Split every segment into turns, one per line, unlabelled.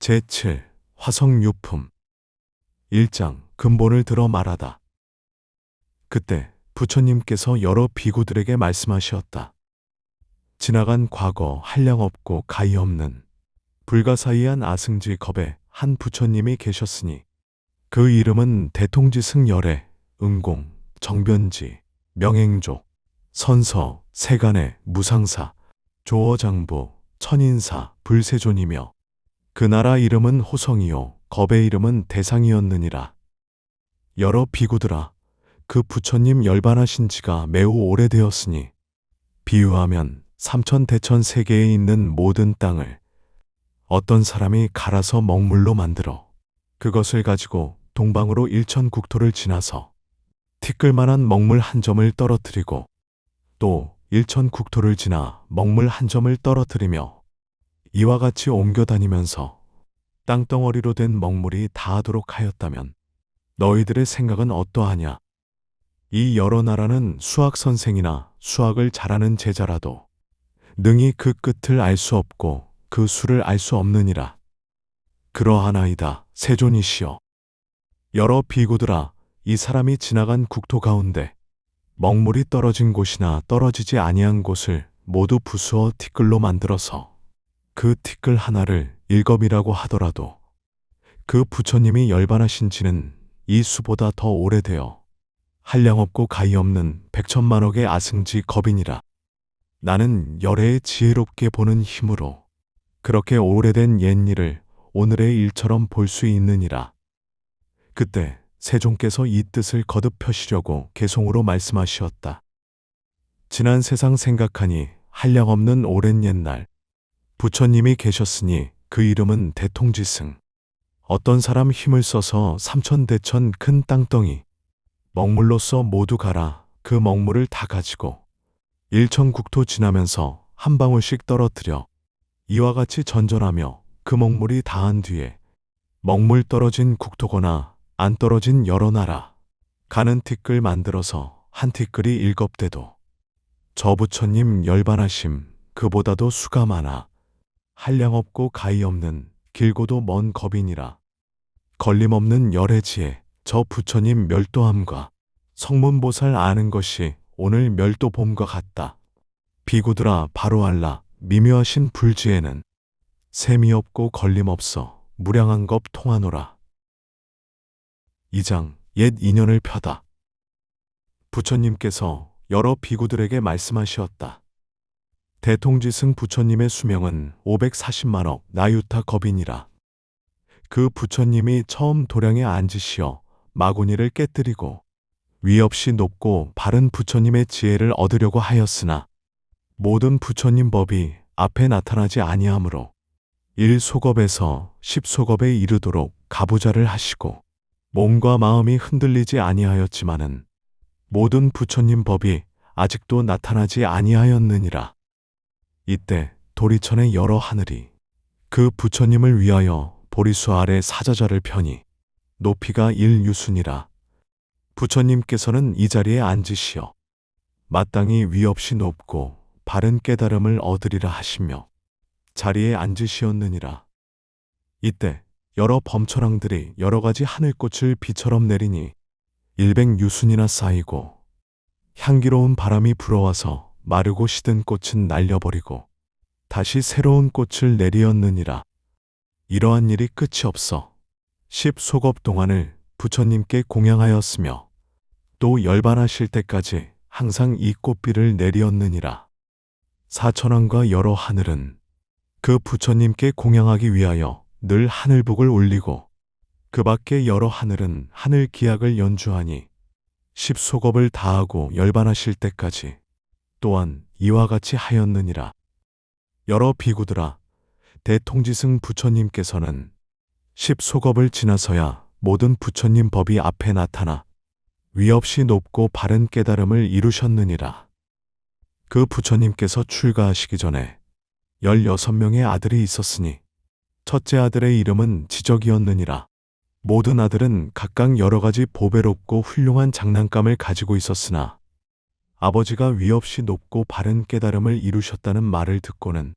제7 화성유품 1장 근본을 들어 말하다. 그때 부처님께서 여러 비구들에게 말씀하시었다. 지나간 과거 한량없고 가히없는 불가사의한 아승지 겁에 한 부처님이 계셨으니 그 이름은 대통지승열애, 응공, 정변지, 명행조, 선서, 세간의, 무상사, 조어장부, 천인사, 불세존이며 그 나라 이름은 호성이요 겁의 이름은 대상이었느니라. 여러 비구들아, 그 부처님 열반하신 지가 매우 오래되었으니 비유하면 삼천대천 세계에 있는 모든 땅을 어떤 사람이 갈아서 먹물로 만들어 그것을 가지고 동방으로 일천국토를 지나서 티끌만한 먹물 한 점을 떨어뜨리고 또 일천국토를 지나 먹물 한 점을 떨어뜨리며 이와 같이 옮겨 다니면서 땅덩어리로 된 먹물이 닿도록 하였다면 너희들의 생각은 어떠하냐? 이 여러 나라는 수학 선생이나 수학을 잘하는 제자라도 능히 그 끝을 알 수 없고 그 수를 알 수 없느니라. 그러하나이다. 세존이시여. 여러 비구들아, 이 사람이 지나간 국토 가운데 먹물이 떨어진 곳이나 떨어지지 아니한 곳을 모두 부수어 티끌로 만들어서 그 티끌 하나를 일겁이라고 하더라도 그 부처님이 열반하신 지는 이 수보다 더 오래되어 한량없고 가히없는 백천만억의 아승지 겁이니라. 나는 열애의 지혜롭게 보는 힘으로 그렇게 오래된 옛일을 오늘의 일처럼 볼 수 있느니라. 그때 세종께서 이 뜻을 거듭 펴시려고 개송으로 말씀하시었다. 지난 세상 생각하니 한량없는 오랜 옛날 부처님이 계셨으니 그 이름은 대통지승. 어떤 사람 힘을 써서 삼천대천 큰 땅덩이 먹물로써 모두 갈아 그 먹물을 다 가지고 일천국토 지나면서 한 방울씩 떨어뜨려 이와 같이 전전하며 그 먹물이 다한 뒤에 먹물 떨어진 국토거나 안 떨어진 여러 나라 가는 티끌 만들어서 한 티끌이 일겁돼도 저 부처님 열반하심 그보다도 수가 많아 한량없고 가히없는 길고도 먼 겁이니라. 걸림없는 열의 지혜 저 부처님 멸도함과 성문보살 아는 것이 오늘 멸도봄과 같다. 비구들아, 바로 알라. 미묘하신 불지에는 셈이 없고 걸림없어 무량한 겁 통하노라. 2장 옛 인연을 펴다. 부처님께서 여러 비구들에게 말씀하시었다. 대통지승 부처님의 수명은 540만억 나유타 겁이니라. 그 부처님이 처음 도량에 앉으시어 마구니를 깨뜨리고 위 없이 높고 바른 부처님의 지혜를 얻으려고 하였으나 모든 부처님 법이 앞에 나타나지 아니하므로 1소겁에서 10소겁에 이르도록 가부좌를 하시고 몸과 마음이 흔들리지 아니하였지만은 모든 부처님 법이 아직도 나타나지 아니하였느니라. 이때 도리천의 여러 하늘이 그 부처님을 위하여 보리수 아래 사자자를 펴니 높이가 1유순이라. 부처님께서는 이 자리에 앉으시어 마땅히 위 없이 높고 바른 깨달음을 얻으리라 하시며 자리에 앉으시었느니라. 이때 여러 범처랑들이 여러 가지 하늘꽃을 비처럼 내리니 100유순이나 쌓이고 향기로운 바람이 불어와서 마르고 시든 꽃은 날려버리고 다시 새로운 꽃을 내리었느니라. 이러한 일이 끝이 없어 10소겁 동안을 부처님께 공양하였으며 또 열반하실 때까지 항상 이 꽃비를 내리었느니라. 사천왕과 여러 하늘은 그 부처님께 공양하기 위하여 늘 하늘북을 올리고 그 밖에 여러 하늘은 하늘 기악을 연주하니 10소겁을 다하고 열반하실 때까지 또한 이와 같이 하였느니라. 여러 비구들아, 대통지승 부처님께서는 10소겁을 지나서야 모든 부처님 법이 앞에 나타나 위 없이 높고 바른 깨달음을 이루셨느니라. 그 부처님께서 출가하시기 전에 16명의 아들이 있었으니 첫째 아들의 이름은 지적이었느니라. 모든 아들은 각각 여러 가지 보배롭고 훌륭한 장난감을 가지고 있었으나 아버지가 위 없이 높고 바른 깨달음을 이루셨다는 말을 듣고는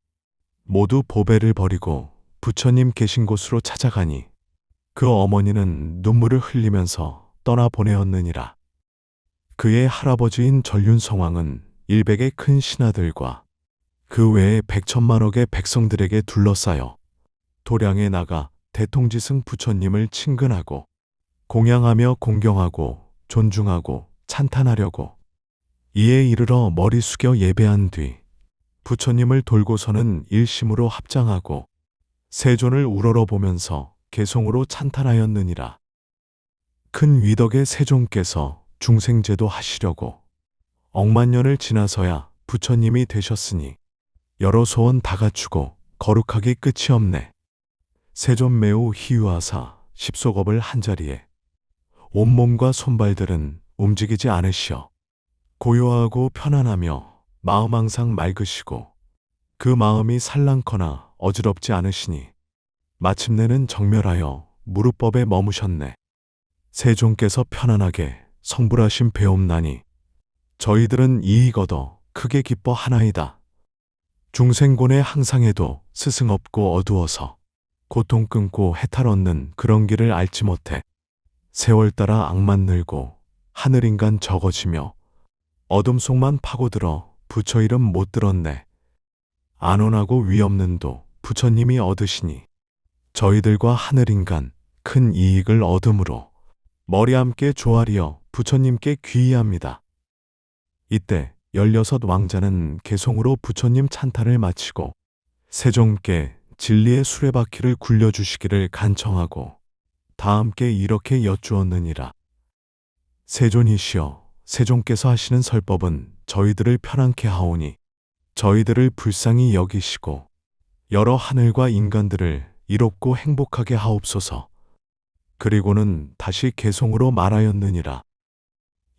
모두 보배를 버리고 부처님 계신 곳으로 찾아가니 그 어머니는 눈물을 흘리면서 떠나보내었느니라. 그의 할아버지인 전륜성왕은 일백의 큰 신하들과 그 외에 백천만억의 백성들에게 둘러싸여 도량에 나가 대통지승 부처님을 친근하고 공양하며 공경하고 존중하고 찬탄하려고 이에 이르러 머리 숙여 예배한 뒤 부처님을 돌고서는 일심으로 합장하고 세존을 우러러보면서 개송으로 찬탄하였느니라. 큰 위덕의 세존께서 중생제도 하시려고 억만 년을 지나서야 부처님이 되셨으니 여러 소원 다 갖추고 거룩하기 끝이 없네. 세존 매우 희유하사 십소겁을 한자리에 온몸과 손발들은 움직이지 않으시어 고요하고 편안하며 마음 항상 맑으시고 그 마음이 살랑거나 어지럽지 않으시니 마침내는 정멸하여 무릎법에 머무셨네. 세존께서 편안하게 성불하신 배옵나니 저희들은 이익 얻어 크게 기뻐하나이다. 중생곤의 항상에도 스승 없고 어두워서 고통 끊고 해탈 얻는 그런 길을 알지 못해 세월 따라 악만 늘고 하늘인간 적어지며 어둠 속만 파고들어 부처 이름 못 들었네. 안온하고 위없는도 부처님이 얻으시니 저희들과 하늘인간 큰 이익을 얻음으로 머리 함께 조아리어 부처님께 귀의합니다. 이때 16 왕자는 개송으로 부처님 찬탄을 마치고 세종께 진리의 수레바퀴를 굴려주시기를 간청하고 다 함께 이렇게 여쭈었느니라. 세존이시여, 세종께서 하시는 설법은 저희들을 편안케 하오니 저희들을 불쌍히 여기시고 여러 하늘과 인간들을 이롭고 행복하게 하옵소서. 그리고는 다시 개송으로 말하였느니라.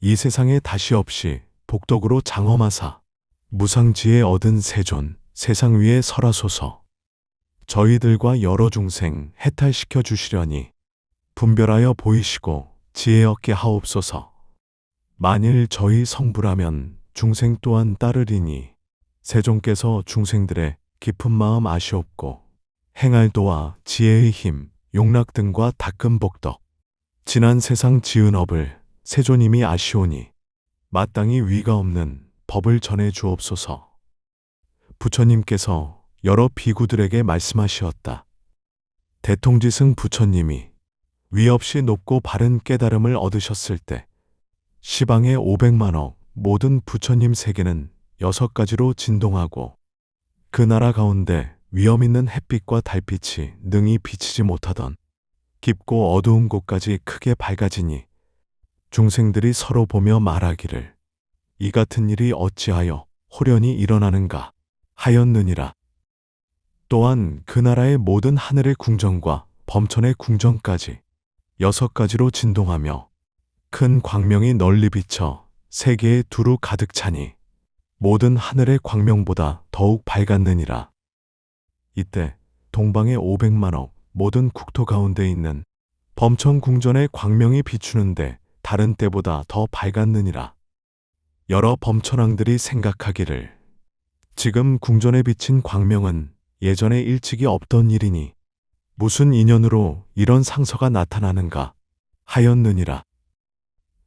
이 세상에 다시 없이 복덕으로 장엄하사 무상지에 얻은 세존 세상 위에 설하소서. 저희들과 여러 중생 해탈시켜 주시려니 분별하여 보이시고 지혜 얻게 하옵소서. 만일 저희 성불하면 중생 또한 따르리니 세종께서 중생들의 깊은 마음 아시옵고 행할도와 지혜의 힘, 용락 등과 닦은 복덕, 지난 세상 지은 업을 세존님이 아시오니 마땅히 위가 없는 법을 전해 주옵소서. 부처님께서 여러 비구들에게 말씀하시었다. 대통지승 부처님이 위 없이 높고 바른 깨달음을 얻으셨을 때 시방의 500만억 모든 부처님 세계는 6가지로 진동하고 그 나라 가운데 위엄 있는 햇빛과 달빛이 능히 비치지 못하던 깊고 어두운 곳까지 크게 밝아지니 중생들이 서로 보며 말하기를 이 같은 일이 어찌하여 호련히 일어나는가 하였느니라. 또한 그 나라의 모든 하늘의 궁정과 범천의 궁정까지 6가지로 진동하며 큰 광명이 널리 비쳐 세계에 두루 가득 차니 모든 하늘의 광명보다 더욱 밝았느니라. 이때 동방의 500만억 모든 국토 가운데 있는 범천 궁전의 광명이 비추는데 다른 때보다 더 밝았느니라. 여러 범천왕들이 생각하기를 지금 궁전에 비친 광명은 예전에 일찍이 없던 일이니 무슨 인연으로 이런 상서가 나타나는가 하였느니라.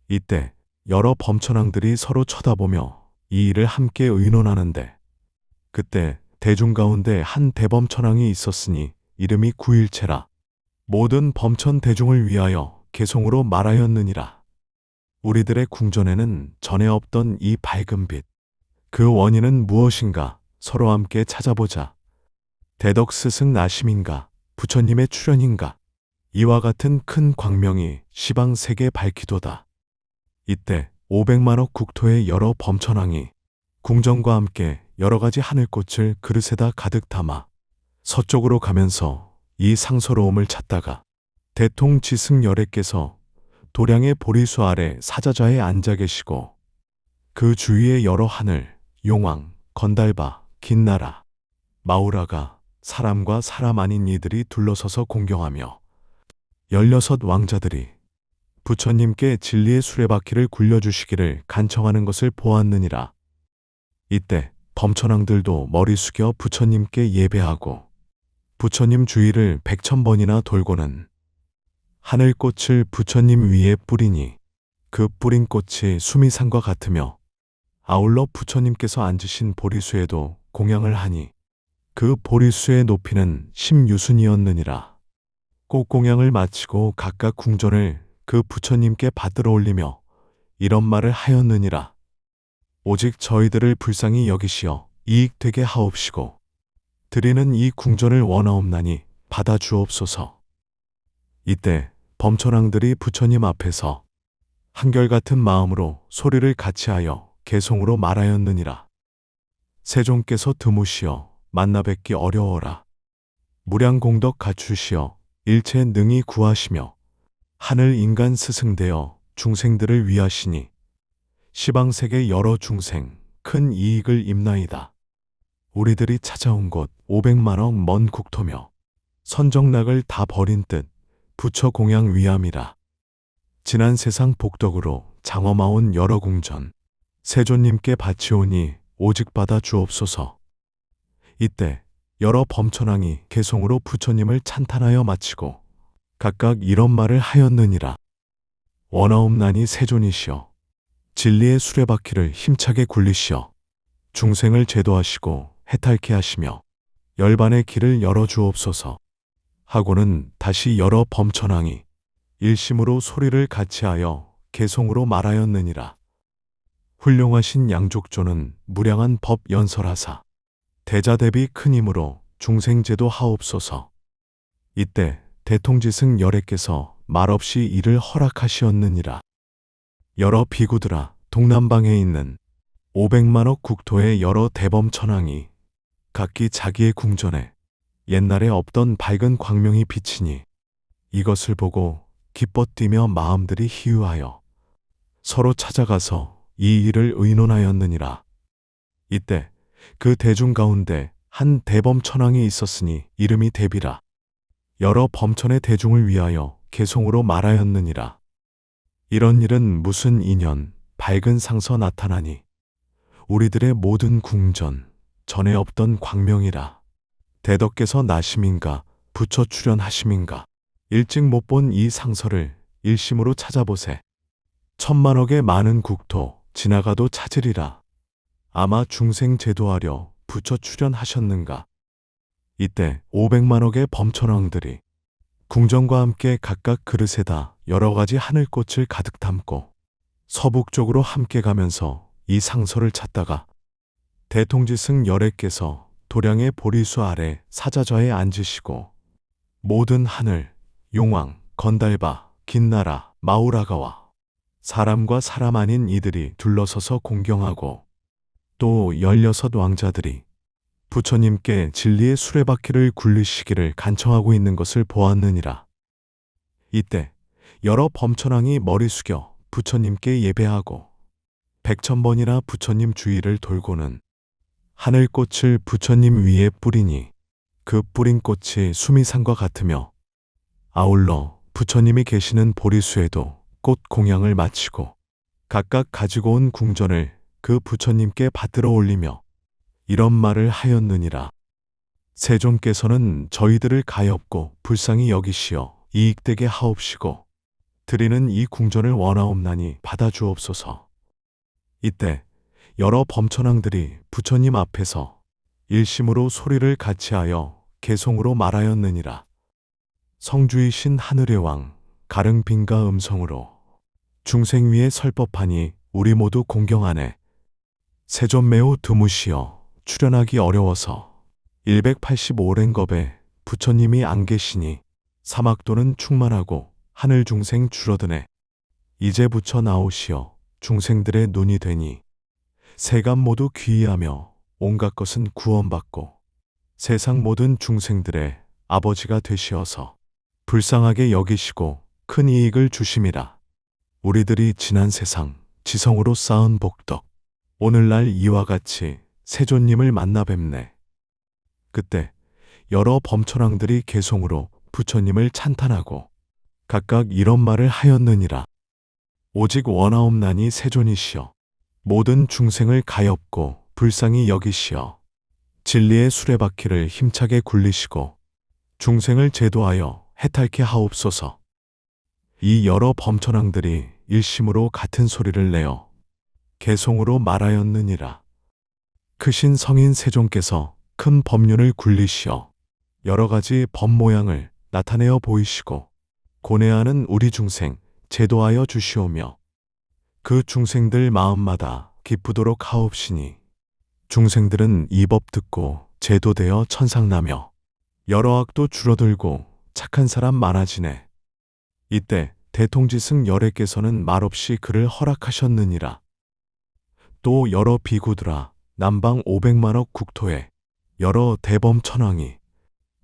이때 여러 범천왕들이 서로 쳐다보며 이 일을 함께 의논하는데 그때 대중 가운데 한 대범천왕이 있었으니 이름이 구일체라. 모든 범천 대중을 위하여 개송으로 말하였느니라. 우리들의 궁전에는 전에 없던 이 밝은 빛, 그 원인은 무엇인가 서로 함께 찾아보자. 대덕 스승 나심인가 부처님의 출현인가 이와 같은 큰 광명이 시방 세계 밝히도다. 이때 500만억 국토의 여러 범천왕이 궁정과 함께 여러 가지 하늘꽃을 그릇에다 가득 담아 서쪽으로 가면서 이 상서로움을 찾다가 대통지승열애께서 도량의 보리수 아래 사자좌에 앉아 계시고 그 주위에 여러 하늘, 용왕, 건달바, 긴나라, 마우라가 사람과 사람 아닌 이들이 둘러서서 공경하며 16 왕자들이 부처님께 진리의 수레바퀴를 굴려주시기를 간청하는 것을 보았느니라. 이때 범천왕들도 머리 숙여 부처님께 예배하고 부처님 주위를 100,000번이나 돌고는 하늘꽃을 부처님 위에 뿌리니 그 뿌린 꽃이 수미산과 같으며 아울러 부처님께서 앉으신 보리수에도 공양을 하니 그 보리수의 높이는 10유순이었느니라. 꽃공양을 마치고 각각 궁전을 그 부처님께 받들어 올리며 이런 말을 하였느니라. 오직 저희들을 불쌍히 여기시어 이익되게 하옵시고 드리는 이 궁전을 원하옵나니 받아 주옵소서. 이때 범천왕들이 부처님 앞에서 한결같은 마음으로 소리를 같이하여 개송으로 말하였느니라. 세종께서 드무시어 만나 뵙기 어려워라. 무량공덕 갖추시어 일체 능히 구하시며 하늘 인간 스승되어 중생들을 위하시니 시방세계 여러 중생 큰 이익을 입나이다. 우리들이 찾아온 곳 500만억 먼 국토며 선정락을 다 버린 뜻 부처 공양 위함이라. 지난 세상 복덕으로 장엄하온 여러 궁전 세존님께 바치오니 오직 받아 주옵소서. 이때 여러 범천왕이 개송으로 부처님을 찬탄하여 마치고 각각 이런 말을 하였느니라. 원하옵나니 세존이시여 진리의 수레바퀴를 힘차게 굴리시어 중생을 제도하시고 해탈케 하시며 열반의 길을 열어 주옵소서. 하고는 다시 여러 범천왕이 일심으로 소리를 같이하여 개송으로 말하였느니라. 훌륭하신 양족조는 무량한 법 연설하사 대자 대비 큰 힘으로 중생제도 하옵소서. 이때 대통지승 열애께서 말없이 이를 허락하시었느니라. 여러 비구들아 동남방에 있는 500만억 국토의 여러 대범천왕이 각기 자기의 궁전에 옛날에 없던 밝은 광명이 비치니 이것을 보고 기뻐 뛰며 마음들이 희유하여 서로 찾아가서 이 일을 의논하였느니라. 이때 그 대중 가운데 한 대범천왕이 있었으니 이름이 대비라. 여러 범천의 대중을 위하여 개송으로 말하였느니라. 이런 일은 무슨 인연 밝은 상서 나타나니 우리들의 모든 궁전 전에 없던 광명이라. 대덕께서 나심인가 부처 출현하심인가 일찍 못 본 이 상서를 일심으로 찾아보세. 1000만억의 많은 국토 지나가도 찾으리라. 아마 중생 제도하려 부처 출현하셨는가. 이때 500만억의 범천왕들이 궁전과 함께 각각 그릇에다 여러 가지 하늘꽃을 가득 담고 서북쪽으로 함께 가면서 이 상서를 찾다가 대통지승 열애께서 도량의 보리수 아래 사자좌에 앉으시고 모든 하늘, 용왕, 건달바, 긴나라, 마우라가와 사람과 사람 아닌 이들이 둘러서서 공경하고 또 16 왕자들이 부처님께 진리의 수레바퀴를 굴리시기를 간청하고 있는 것을 보았느니라. 이때 여러 범천왕이 머리 숙여 부처님께 예배하고 100,000번이나 부처님 주위를 돌고는 하늘꽃을 부처님 위에 뿌리니 그 뿌린 꽃이 수미산과 같으며 아울러 부처님이 계시는 보리수에도 꽃 공양을 마치고 각각 가지고 온 궁전을 그 부처님께 받들어 올리며 이런 말을 하였느니라. 세존께서는 저희들을 가엾고 불쌍히 여기시어 이익되게 하옵시고 드리는 이 궁전을 원하옵나니 받아 주옵소서. 이때 여러 범천왕들이 부처님 앞에서 일심으로 소리를 같이하여 개송으로 말하였느니라. 성주이신 하늘의 왕 가릉빈가 음성으로 중생 위에 설법하니 우리 모두 공경하네. 세존 매우 드무시어 출현하기 어려워서 185랭겁에 부처님이 안 계시니 사막도는 충만하고 하늘 중생 줄어드네. 이제 부처 나오시어 중생들의 눈이 되니 세간 모두 귀의하며 온갖 것은 구원받고 세상 모든 중생들의 아버지가 되시어서 불쌍하게 여기시고 큰 이익을 주심이라. 우리들이 지난 세상 지성으로 쌓은 복덕 오늘날 이와 같이 세존님을 만나 뵙네. 그때 여러 범천왕들이 개송으로 부처님을 찬탄하고 각각 이런 말을 하였느니라. 오직 원하옵나니 세존이시여 모든 중생을 가엾고 불쌍히 여기시어 진리의 수레바퀴를 힘차게 굴리시고 중생을 제도하여 해탈케 하옵소서. 이 여러 범천왕들이 일심으로 같은 소리를 내어 개송으로 말하였느니라. 크신 성인 세종께서 큰 법륜을 굴리시어 여러 가지 법 모양을 나타내어 보이시고 고뇌하는 우리 중생 제도하여 주시오며 그 중생들 마음마다 기쁘도록 하옵시니 중생들은 이 법 듣고 제도되어 천상나며 여러 악도 줄어들고 착한 사람 많아지네. 이때 대통지승 열애께서는 말없이 그를 허락하셨느니라. 또 여러 비구들아 남방 500만억 국토에 여러 대범 천왕이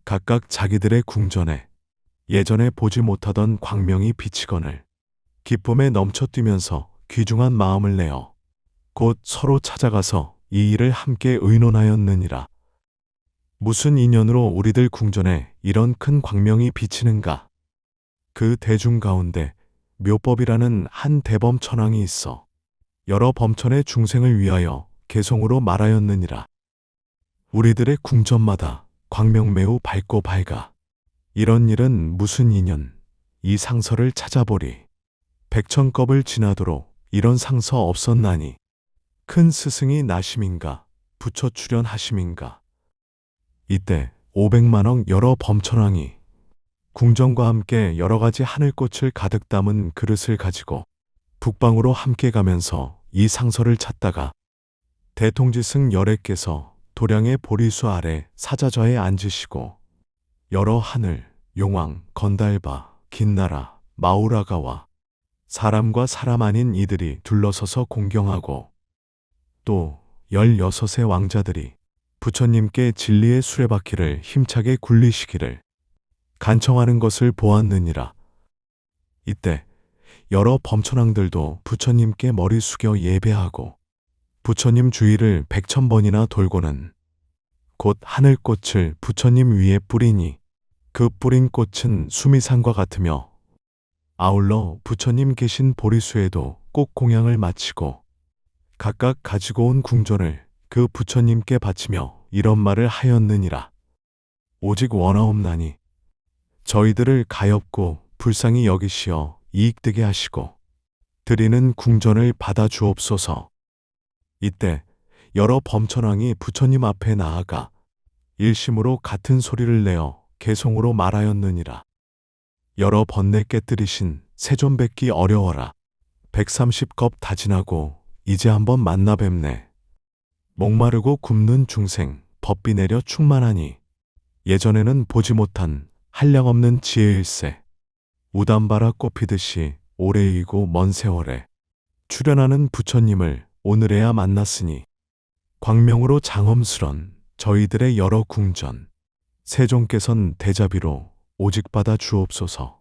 각각 자기들의 궁전에 예전에 보지 못하던 광명이 비치거늘 기쁨에 넘쳐뛰면서 귀중한 마음을 내어 곧 서로 찾아가서 이 일을 함께 의논하였느니라. 무슨 인연으로 우리들 궁전에 이런 큰 광명이 비치는가? 그 대중 가운데 묘법이라는 한 대범 천왕이 있어 여러 범천의 중생을 위하여 개송으로 말하였느니라. 우리들의 궁전마다 광명 매우 밝고 밝아. 이런 일은 무슨 인연? 이 상서를 찾아보리. 백천겁을 지나도록 이런 상서 없었나니 큰 스승이 나심인가 부처 출현하심인가. 이때 500만억 여러 범천왕이 궁전과 함께 여러 가지 하늘꽃을 가득 담은 그릇을 가지고 북방으로 함께 가면서 이 상서를 찾다가 대통지승 열애께서 도량의 보리수 아래 사자좌에 앉으시고 여러 하늘, 용왕, 건달바, 긴나라, 마우라가와 사람과 사람 아닌 이들이 둘러서서 공경하고 또 16의 왕자들이 부처님께 진리의 수레바퀴를 힘차게 굴리시기를 간청하는 것을 보았느니라. 이때 여러 범천왕들도 부처님께 머리 숙여 예배하고 부처님 주위를 100,000번이나 돌고는 곧 하늘꽃을 부처님 위에 뿌리니 그 뿌린 꽃은 수미산과 같으며 아울러 부처님 계신 보리수에도 꼭 공양을 마치고 각각 가지고 온 궁전을 그 부처님께 바치며 이런 말을 하였느니라. 오직 원하옵나니 저희들을 가엾고 불쌍히 여기시어 이익되게 하시고 드리는 궁전을 받아 주옵소서. 이때 여러 범천왕이 부처님 앞에 나아가 일심으로 같은 소리를 내어 개송으로 말하였느니라. 여러 번뇌 깨뜨리신 세존 뵙기 어려워라. 130겁 다 지나고 이제 한번 만나 뵙네. 목마르고 굶는 중생 법비 내려 충만하니 예전에는 보지 못한 한량없는 지혜일세. 우담바라 꽃피듯이 오래이고 먼 세월에 출현하는 부처님을 오늘에야 만났으니 광명으로 장엄스런 저희들의 여러 궁전 세종께선 대자비로 오직 받아 주옵소서.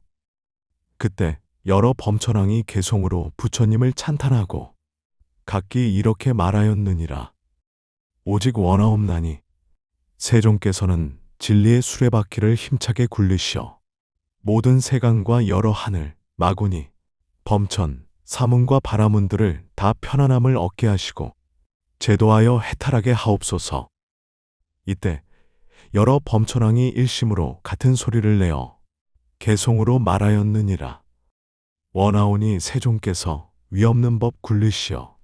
그때 여러 범천왕이 개송으로 부처님을 찬탄하고 각기 이렇게 말하였느니라. 오직 원하옵나니 세종께서는 진리의 수레바퀴를 힘차게 굴리시어 모든 세간과 여러 하늘, 마구니, 범천, 사문과 바라문들을 다 편안함을 얻게 하시고 제도하여 해탈하게 하옵소서. 이때 여러 범천왕이 일심으로 같은 소리를 내어 개송으로 말하였느니라. 원하오니 세종께서 위없는 법 굴리시어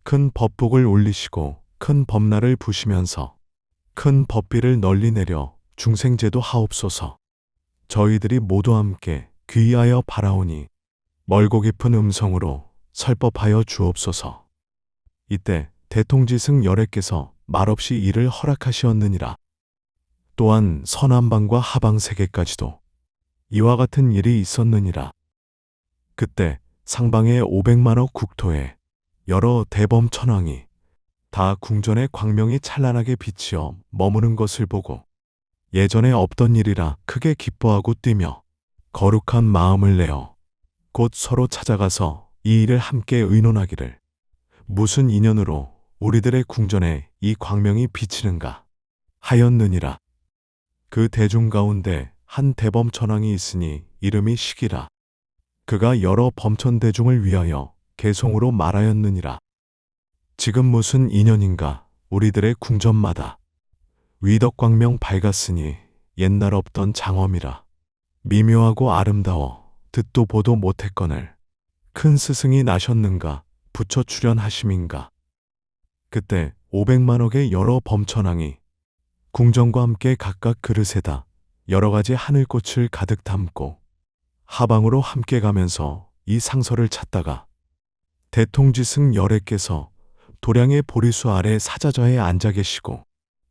큰 법복을 올리시고 큰 법날을 부시면서 큰 법비를 널리 내려 중생제도 하옵소서. 저희들이 모두 함께 귀하여 바라오니 멀고 깊은 음성으로 설법하여 주옵소서. 이때 대통지승 열애께서 말없이 이를 허락하시었느니라. 또한 서남방과 하방 세계까지도 이와 같은 일이 있었느니라. 그때 상방의 500만억 국토에 여러 대범 천왕이 다 궁전의 광명이 찬란하게 비치어 머무는 것을 보고 예전에 없던 일이라 크게 기뻐하고 뛰며 거룩한 마음을 내어 곧 서로 찾아가서 이 일을 함께 의논하기를 무슨 인연으로 우리들의 궁전에 이 광명이 비치는가 하였느니라. 그 대중 가운데 한 대범 천왕이 있으니 이름이 시기라. 그가 여러 범천 대중을 위하여 개송으로 말하였느니라. 지금 무슨 인연인가 우리들의 궁전마다 위덕광명 밝았으니 옛날 없던 장엄이라. 미묘하고 아름다워 듣도 보도 못했거늘 큰 스승이 나셨는가 부처 출연하심인가. 그때 500만억의 여러 범천왕이 궁정과 함께 각각 그릇에다 여러 가지 하늘꽃을 가득 담고 하방으로 함께 가면서 이 상서를 찾다가 대통지승 열애께서 도량의 보리수 아래 사자좌에 앉아 계시고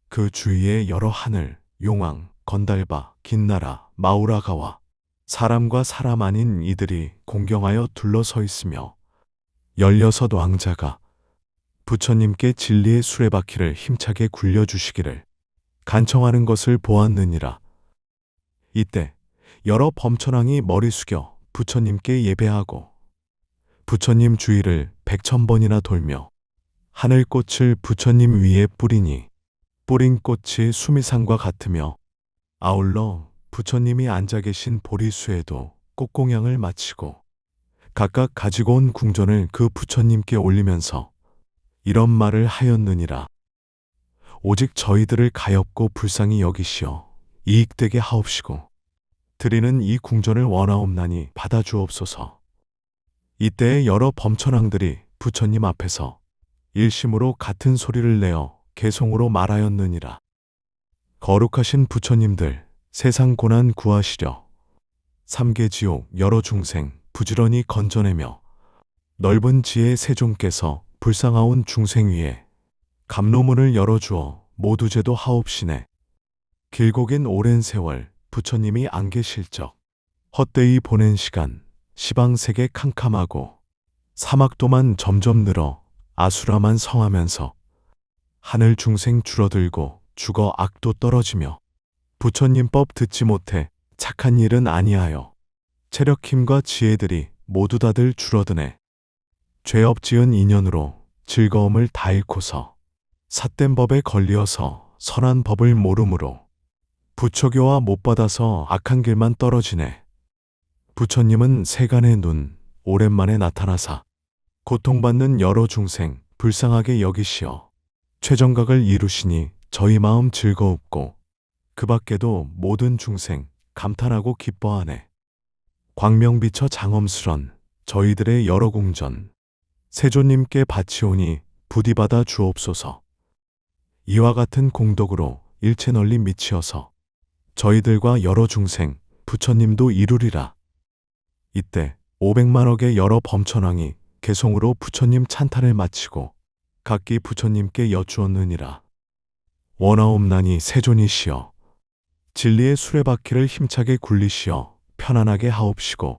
그 주위에 여러 하늘, 용왕, 건달바, 긴나라, 마우라가와 사람과 사람 아닌 이들이 공경하여 둘러서 있으며 16 왕자가 부처님께 진리의 수레바퀴를 힘차게 굴려주시기를 간청하는 것을 보았느니라. 이때 여러 범천왕이 머리 숙여 부처님께 예배하고 부처님 주위를 100,000번이나 돌며 하늘꽃을 부처님 위에 뿌리니 뿌린 꽃이 수미상과 같으며 아울러 부처님이 앉아 계신 보리수에도 꽃공양을 마치고 각각 가지고 온 궁전을 그 부처님께 올리면서 이런 말을 하였느니라. 오직 저희들을 가엾고 불쌍히 여기시어 이익되게 하옵시고 드리는 이 궁전을 원하옵나니 받아주옵소서. 이때에 여러 범천왕들이 부처님 앞에서 일심으로 같은 소리를 내어 개송으로 말하였느니라. 거룩하신 부처님들, 세상 고난 구하시려 삼계지옥 여러 중생 부지런히 건져내며 넓은 지혜 세종께서 불쌍하온 중생 위에 감로문을 열어주어 모두 제도 하옵시네. 길고 긴 오랜 세월 부처님이 안 계실 적 헛되이 보낸 시간 시방세계 캄캄하고 사막도만 점점 늘어 아수라만 성하면서 하늘 중생 줄어들고 죽어 악도 떨어지며 부처님 법 듣지 못해 착한 일은 아니하여 체력 힘과 지혜들이 모두 다들 줄어드네. 죄업 지은 인연으로 즐거움을 다 잃고서 삿된 법에 걸리어서 선한 법을 모름으로 부처교화 못 받아서 악한 길만 떨어지네. 부처님은 세간의 눈 오랜만에 나타나사 고통받는 여러 중생 불쌍하게 여기시어 최정각을 이루시니 저희 마음 즐거웁고 그 밖에도 모든 중생 감탄하고 기뻐하네. 광명 비쳐 장엄스런 저희들의 여러 궁전 세조님께 바치오니 부디 받아 주옵소서. 이와 같은 공덕으로 일체 널리 미치어서 저희들과 여러 중생 부처님도 이루리라. 이때 500만억의 여러 범천왕이 개송으로 부처님 찬탄을 마치고 각기 부처님께 여쭈었느니라. 원하옵나니 세존이시여 진리의 수레바퀴를 힘차게 굴리시어 편안하게 하옵시고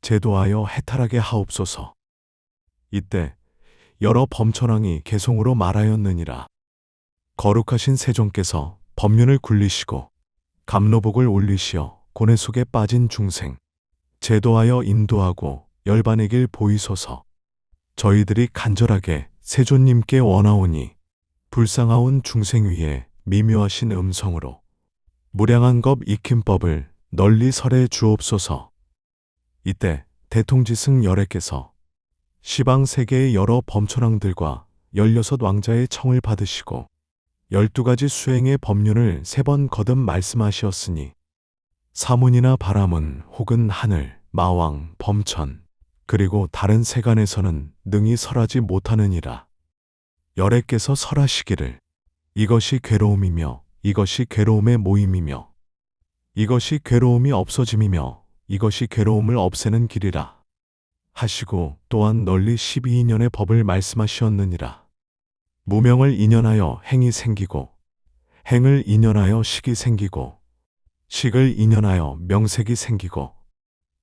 제도하여 해탈하게 하옵소서. 이때 여러 범천왕이 개송으로 말하였느니라. 거룩하신 세종께서 법륜을 굴리시고 감로복을 올리시어 고뇌 속에 빠진 중생 제도하여 인도하고 열반의 길 보이소서. 저희들이 간절하게 세존님께 원하오니 불쌍하온 중생 위에 미묘하신 음성으로 무량한 것 익힌법을 널리 설해 주옵소서. 이때 대통지승 열애께서 시방 세계의 여러 범천왕들과 16 왕자의 청을 받으시고 12가지 수행의 법륜을 3번 거듭 말씀하시었으니 사문이나 바라문 혹은 하늘, 마왕, 범천 그리고 다른 세간에서는 능히 설하지 못하느니라. 열애께서 설하시기를 이것이 괴로움이며 이것이 괴로움의 모임이며 이것이 괴로움이 없어짐이며 이것이 괴로움을 없애는 길이라 하시고 또한 널리 12인연의 법을 말씀하시었느니라. 무명을 인연하여 행이 생기고 행을 인연하여 식이 생기고 식을 인연하여 명색이 생기고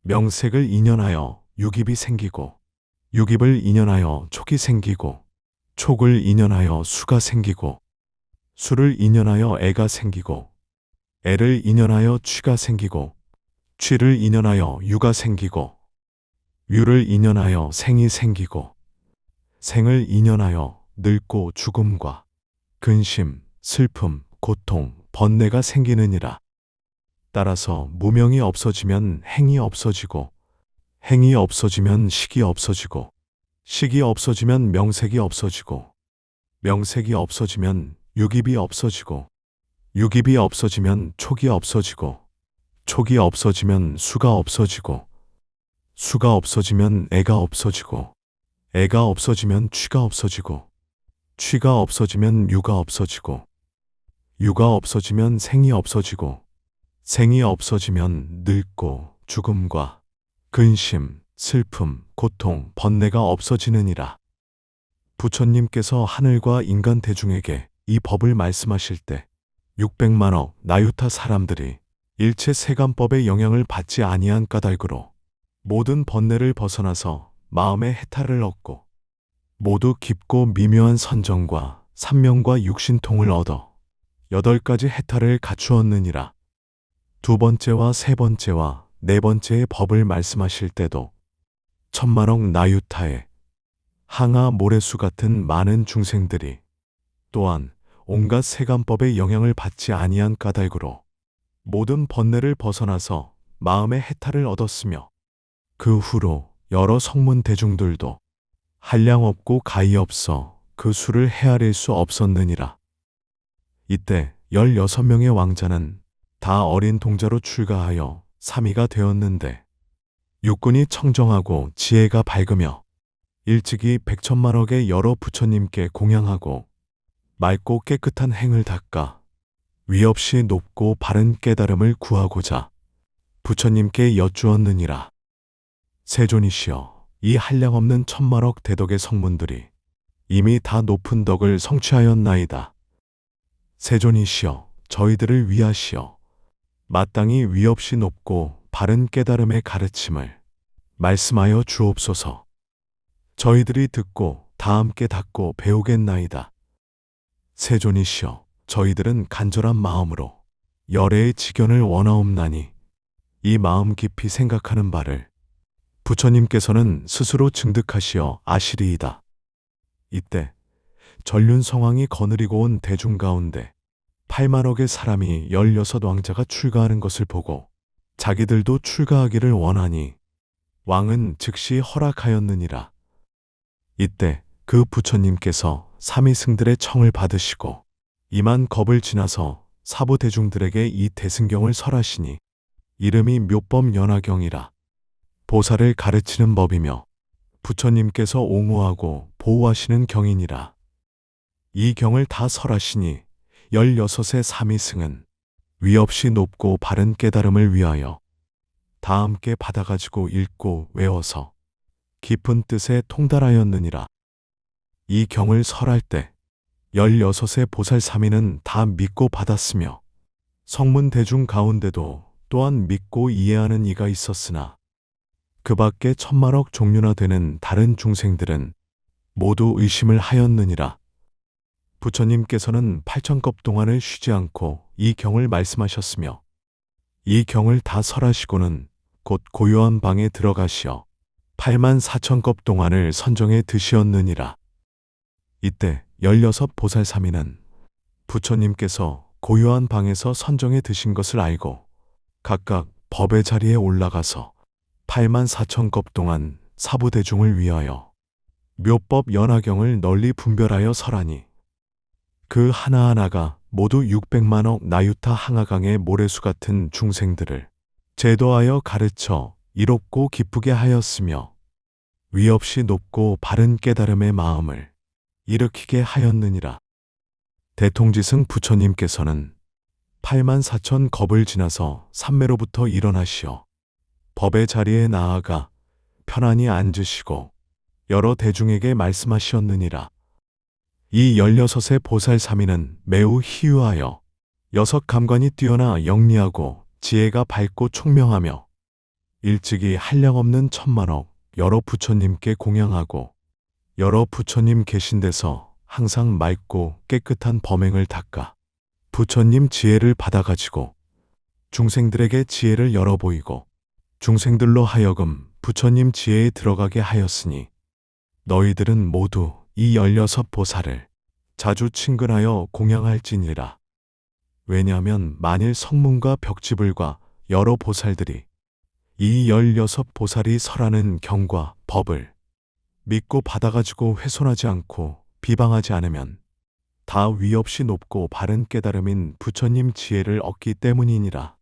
명색을 인연하여 유깁이 생기고 유깁을 인연하여 촉이 생기고 촉을 인연하여 수가 생기고 수를 인연하여 애가 생기고 애를 인연하여 취가 생기고 취를 인연하여 유가 생기고 유를 인연하여 생이 생기고 생을 인연하여 늙고 죽음과 근심, 슬픔, 고통, 번뇌가 생기느니라. 따라서 무명이 없어지면 행이 없어지고 행이 없어지면 식이 없어지고 식이 없어지면 명색이 없어지고 명색이 없어지면 유깁이 없어지고 육입이 없어지면 촉이 없어지고, 촉이 없어지면 수가 없어지고, 수가 없어지면 애가 없어지고, 애가 없어지면 취가 없어지고, 취가 없어지면 유가 없어지고, 유가 없어지면 생이 없어지고, 생이 없어지면 늙고 죽음과 근심, 슬픔, 고통, 번뇌가 없어지느니라. 부처님께서 하늘과 인간 대중에게 이 법을 말씀하실 때 600만억 나유타 사람들이 일체 세간법의 영향을 받지 아니한 까닭으로 모든 번뇌를 벗어나서 마음의 해탈을 얻고 모두 깊고 미묘한 선정과 삼명과 육신통을 얻어 8가지 해탈을 갖추었느니라. 두 번째와 세 번째와 네 번째의 법을 말씀하실 때도 1000만억 나유타의 항아 모래수 같은 많은 중생들이 또한 온갖 세간법의 영향을 받지 아니한 까닭으로 모든 번뇌를 벗어나서 마음의 해탈을 얻었으며 그 후로 여러 성문 대중들도 한량 없고 가히 없어 그 수를 헤아릴 수 없었느니라. 이때 16명의 왕자는 다 어린 동자로 출가하여 삼위가 되었는데 육군이 청정하고 지혜가 밝으며 일찍이 100천만억의 여러 부처님께 공양하고 맑고 깨끗한 행을 닦아 위 없이 높고 바른 깨달음을 구하고자 부처님께 여쭈었느니라. 세존이시여, 이 한량없는 1000만억 대덕의 성문들이 이미 다 높은 덕을 성취하였나이다. 세존이시여, 저희들을 위하시어 마땅히 위 없이 높고 바른 깨달음의 가르침을 말씀하여 주옵소서. 저희들이 듣고 다 함께 닦고 배우겠나이다. 세존이시여, 저희들은 간절한 마음으로 열애의 직연을 원하옵나니 이 마음 깊이 생각하는 바를 부처님께서는 스스로 증득하시어 아시리이다. 이때 전륜성왕이 거느리고 온 대중 가운데 8만억의 사람이 16왕자가 출가하는 것을 보고 자기들도 출가하기를 원하니 왕은 즉시 허락하였느니라. 이때 그 부처님께서 삼위승들의 청을 받으시고 이만 겁을 지나서 사부 대중들에게 이 대승경을 설하시니 이름이 묘법연화경이라. 보살을 가르치는 법이며 부처님께서 옹호하고 보호하시는 경이니라. 이 경을 다 설하시니 16의 삼위승은 위 없이 높고 바른 깨달음을 위하여 다 함께 받아가지고 읽고 외워서 깊은 뜻에 통달하였느니라. 이 경을 설할 때 16의 보살 삼위는 다 믿고 받았으며 성문 대중 가운데도 또한 믿고 이해하는 이가 있었으나 그 밖에 1000만억 종류나 되는 다른 중생들은 모두 의심을 하였느니라. 부처님께서는 8000급 동안을 쉬지 않고 이 경을 말씀하셨으며 이 경을 다 설하시고는 곧 고요한 방에 들어가시어 84,000급 동안을 선정해 드시었느니라. 이때 16 보살 삼위는 부처님께서 고요한 방에서 선정해 드신 것을 알고 각각 법의 자리에 올라가서 84,000급 동안 사부대중을 위하여 묘법 연화경을 널리 분별하여 설하니 그 하나하나가 모두 600만억 나유타 항아강의 모래수 같은 중생들을 제도하여 가르쳐 이롭고 기쁘게 하였으며 위 없이 높고 바른 깨달음의 마음을 일으키게 하였느니라. 대통지승 부처님께서는 84,000 겁을 지나서 삼매로부터 일어나시어 법의 자리에 나아가 편안히 앉으시고 여러 대중에게 말씀하시었느니라. 이 16의 보살 삼위는 매우 희유하여 6 감관이 뛰어나 영리하고 지혜가 밝고 총명하며 일찍이 한량없는 1000만억 여러 부처님께 공양하고 여러 부처님 계신 데서 항상 맑고 깨끗한 범행을 닦아 부처님 지혜를 받아가지고 중생들에게 지혜를 열어 보이고 중생들로 하여금 부처님 지혜에 들어가게 하였으니 너희들은 모두 이 16 보살을 자주 친근하여 공양할지니라. 왜냐하면 만일 성문과 벽지불과 여러 보살들이 이 16 보살이 설하는 경과 법을 믿고 받아가지고 훼손하지 않고 비방하지 않으면 다 위 없이 높고 바른 깨달음인 부처님 지혜를 얻기 때문이니라.